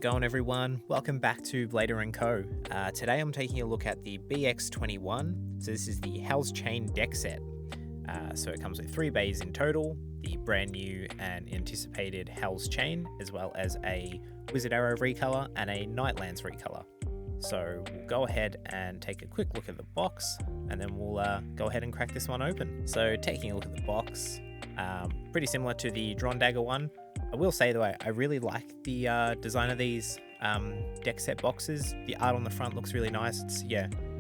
going, everyone? Welcome back to Blader&Co. Today I'm taking a look at the BX-21. So this is the HellsChain deck set. So it comes with 3 bays in total, the brand new and anticipated HellsChain, as well as a Wizard Arrow recolor and a Nightlands recolor. So we'll go ahead and take a quick look at the box, and then we'll go ahead and crack this one open. So taking a look at the box, pretty similar to the drandagger one. I will say though, I really like the design of these deck set boxes. The art on the front looks really nice. It's,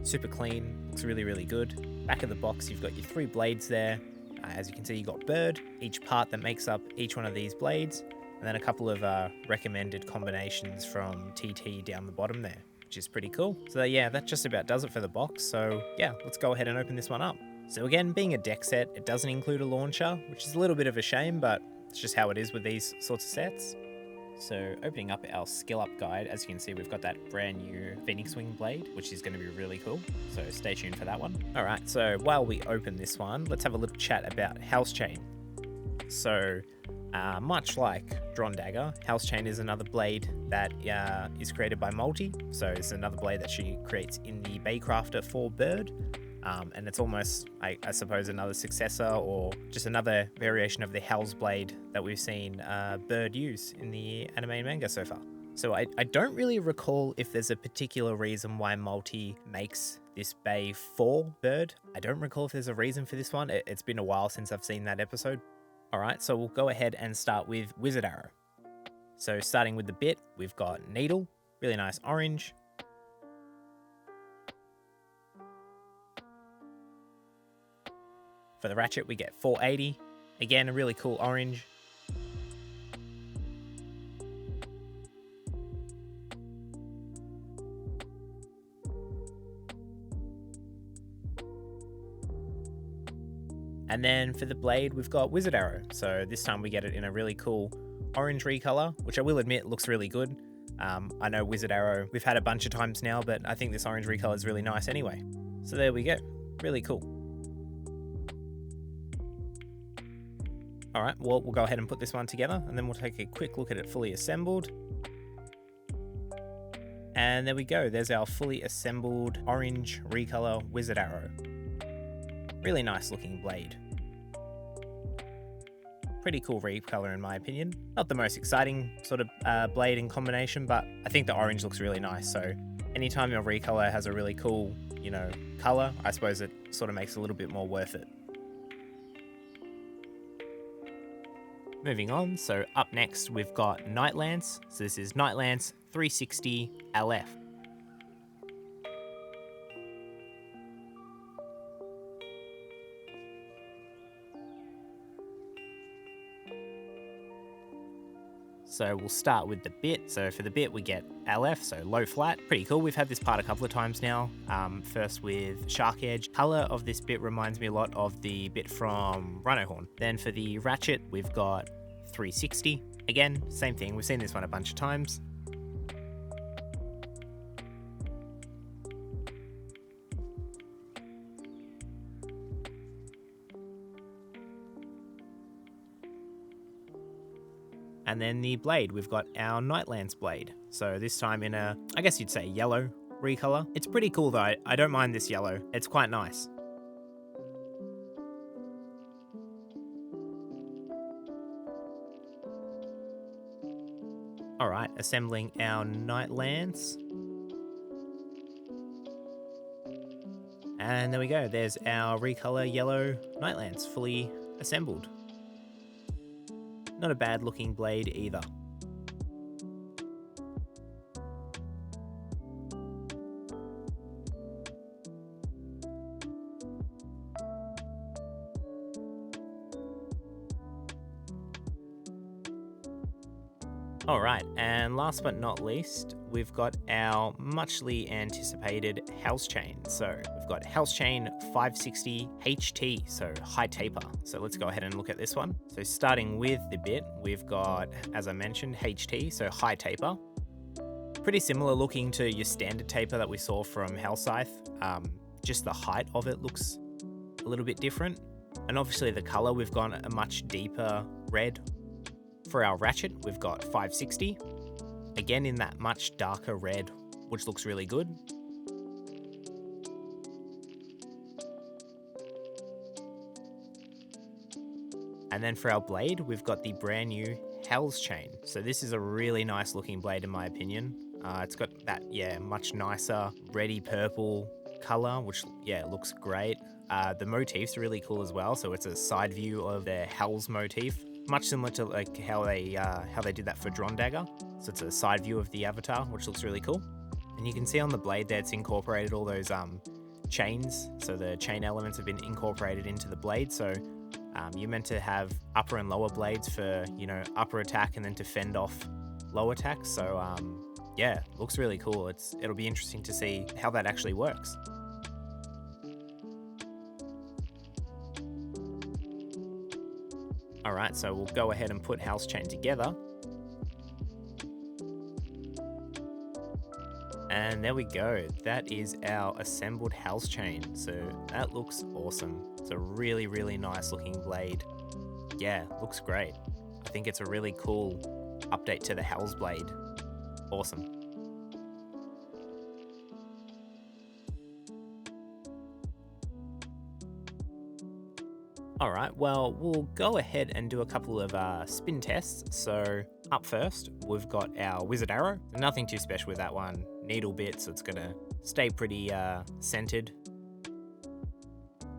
super clean, looks really good. Back of the box, you've got your 3 blades there. As you can see, you've got bird, each part that makes up each one of these blades, and then a couple of recommended combinations from TT down the bottom there, which is pretty cool. So yeah, that just about does it for the box. So yeah, let's go ahead and open this one up. So again, being a deck set, it doesn't include a launcher, which is a little bit of a shame, but it's just how it is with these sorts of sets. So opening up our skill up guide, as you can see, we've got that brand new Phoenix Wing blade, which is going to be really cool. So stay tuned for that one. All right, so while we open this one, let's have a little chat about HellsChain. So much like drandagger, HellsChain is another blade that is created by Multi. So it's another blade that she creates in the Baycrafter for Bird. And it's almost, I suppose, another successor or just another variation of the Hell's Blade that we've seen Bird use in the anime and manga so far. So I don't really recall if there's a particular reason why Multi makes this bay for Bird. I don't recall if there's a reason for this one. It's been a while since I've seen that episode. All right, so we'll go ahead and start with Wizard Arrow. So starting with the bit, we've got Needle, really nice orange. For the ratchet, we get 480. Again, a really cool orange. And then for the blade, we've got Wizard Arrow. So this time we get it in a really cool orange recolor, which I will admit looks really good. I know Wizard Arrow we've had a bunch of times now, but I think this orange recolor is really nice anyway. So there we go, really cool. All right, well, we'll go ahead and put this one together, and then we'll take a quick look at it fully assembled. And there we go, there's our fully assembled orange recolor Wizard Arrow. Really nice looking blade. Pretty cool recolor in my opinion. Not the most exciting sort of blade in combination, but I think the orange looks really nice. So anytime your recolor has a really cool, color, I suppose it sort of makes it a little bit more worth it. Moving on, so up next we've got Nightlands. So this is Nightlands 360 LF. So we'll start with the bit. So for the bit we get LF, so low flat. Pretty cool. We've had this part a couple of times now. First with Shark Edge. Color of this bit reminds me a lot of the bit from Rhino Horn. Then for the ratchet we've got 360. Again, same thing. We've seen this one a bunch of times. And then the blade, we've got our Nightlands blade. So this time in a, I guess you'd say yellow recolor. It's pretty cool though. I don't mind this yellow. It's quite nice. All right, assembling our Nightlands. And there we go. There's our recolor yellow Nightlands fully assembled. Not a bad looking blade either. Alright, and last but not least, we've got our muchly anticipated HellsChain. So we've got HellsChain 560 HT, so high taper. So let's go ahead and look at this one. So starting with the bit, we've got, as I mentioned, HT, so high taper. Pretty similar looking to your standard taper that we saw from Hellscythe. Just the height of it looks a little bit different. And obviously the color, we've gone a much deeper red. For our ratchet, we've got 560. again in that much darker red, which looks really good. And then for our blade, we've got the brand new HellsChain. So this is a really nice looking blade in my opinion. It's got that, much nicer reddy purple color, which, looks great. The motif's really cool as well. So it's a side view of the Hells motif, much similar to like how they did that for drandagger. So it's a side view of the avatar, which looks really cool. And you can see on the blade there, it's incorporated all those chains. So the chain elements have been incorporated into the blade. So you're meant to have upper and lower blades for, upper attack and then to fend off low attacks. So looks really cool. It'll be interesting to see how that actually works. Alright, so we'll go ahead and put HellsChain together. And there we go. That is our assembled HellsChain. So that looks awesome. It's a really, really nice looking blade. Yeah, looks great. I think it's a really cool update to the Hells blade. Awesome. Alright, well, we'll go ahead and do a couple of spin tests. So up first, we've got our Wizard Arrow. Nothing too special with that one. Needle bit, so it's gonna stay pretty centered.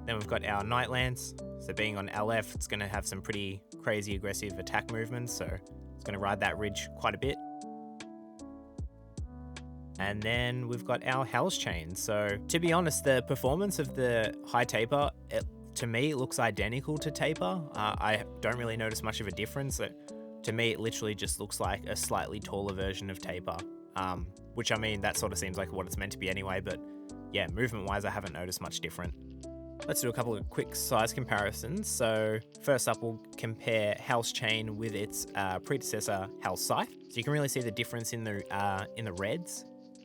Then we've got our Night Lance. So being on LF, it's gonna have some pretty crazy aggressive attack movements, so it's gonna ride that ridge quite a bit. And then we've got our HellsChain. So to be honest, the performance of the high taper, to me, it looks identical to taper. I don't really notice much of a difference. To me, it literally just looks like a slightly taller version of taper. Which, I mean, that sort of seems like what it's meant to be anyway, but yeah, movement-wise, I haven't noticed much different. Let's do a couple of quick size comparisons. So first up, we'll compare HellsChain with its predecessor, HellsCythe. So you can really see the difference in the reds.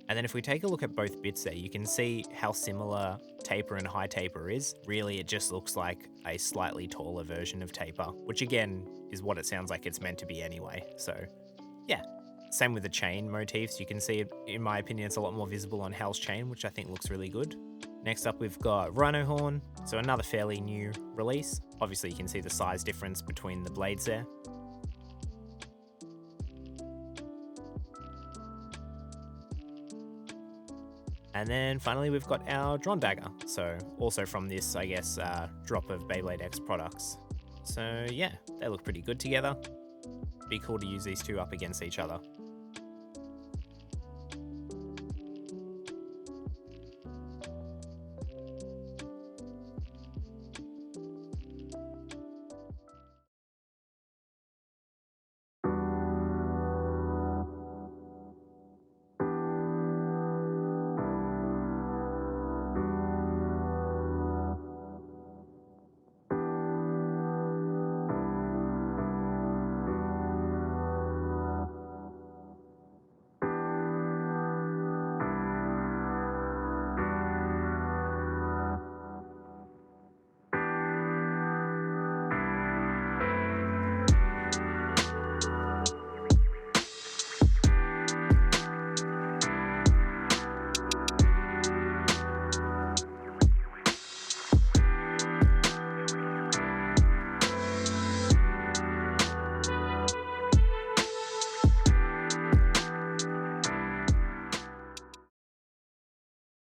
And then if we take a look at both bits there, you can see how similar taper and high taper is. Really, it just looks like a slightly taller version of taper, which again is what it sounds like it's meant to be anyway. So yeah, same with the chain motifs. You can see it, in my opinion, it's a lot more visible on HellsChain, which I think looks really good. Next up, we've got Rhino Horn. So another fairly new release. Obviously, you can see the size difference between the blades there. And then finally, we've got our drandagger. So also from this, I guess, drop of Beyblade X products. So yeah, they look pretty good together. Be cool to use these two up against each other.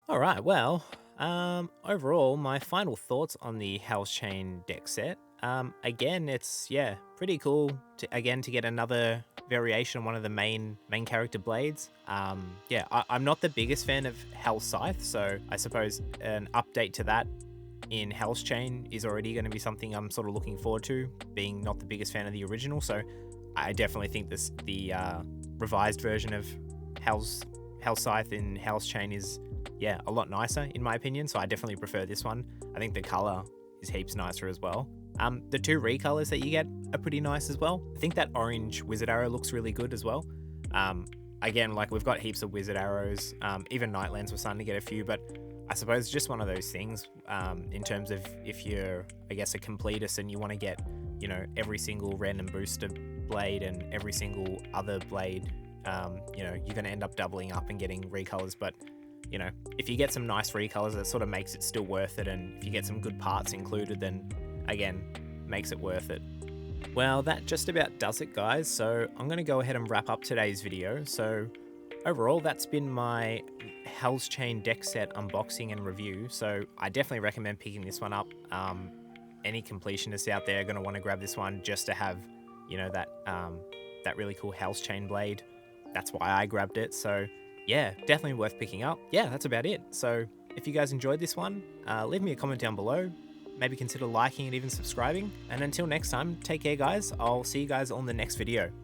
Alright, well, overall, my final thoughts on the HellsChain deck set. Again, it's, pretty cool to get another variation on one of the main character blades. I'm not the biggest fan of HellsCythe, so I suppose an update to that in HellsChain is already going to be something I'm sort of looking forward to, being not the biggest fan of the original, so I definitely think the revised version of HellsCythe in HellsChain is a lot nicer in my opinion, so I definitely prefer this one. I think the color is heaps nicer as well. The two recolors that you get are pretty nice as well. I think that orange Wizard Arrow looks really good as well. Again, like we've got heaps of Wizard Arrows, even Nightlands we're starting to get a few, but I suppose it's just one of those things in terms of if you're, I guess, a completist and you want to get, every single random booster blade and every single other blade you know, you're going to end up doubling up and getting recolors. But, you know, if you get some nice recolors, that sort of makes it still worth it. And if you get some good parts included, then again, makes it worth it. Well, that just about does it, guys. So I'm going to go ahead and wrap up today's video. So overall, that's been my HellsChain deck set unboxing and review. So I definitely recommend picking this one up. Any completionists out there are going to want to grab this one just to have, you know, that really cool HellsChain blade. That's why I grabbed it. So yeah, definitely worth picking up. Yeah, that's about it. So if you guys enjoyed this one, leave me a comment down below. Maybe consider liking and even subscribing. And until next time, take care, guys. I'll see you guys on the next video.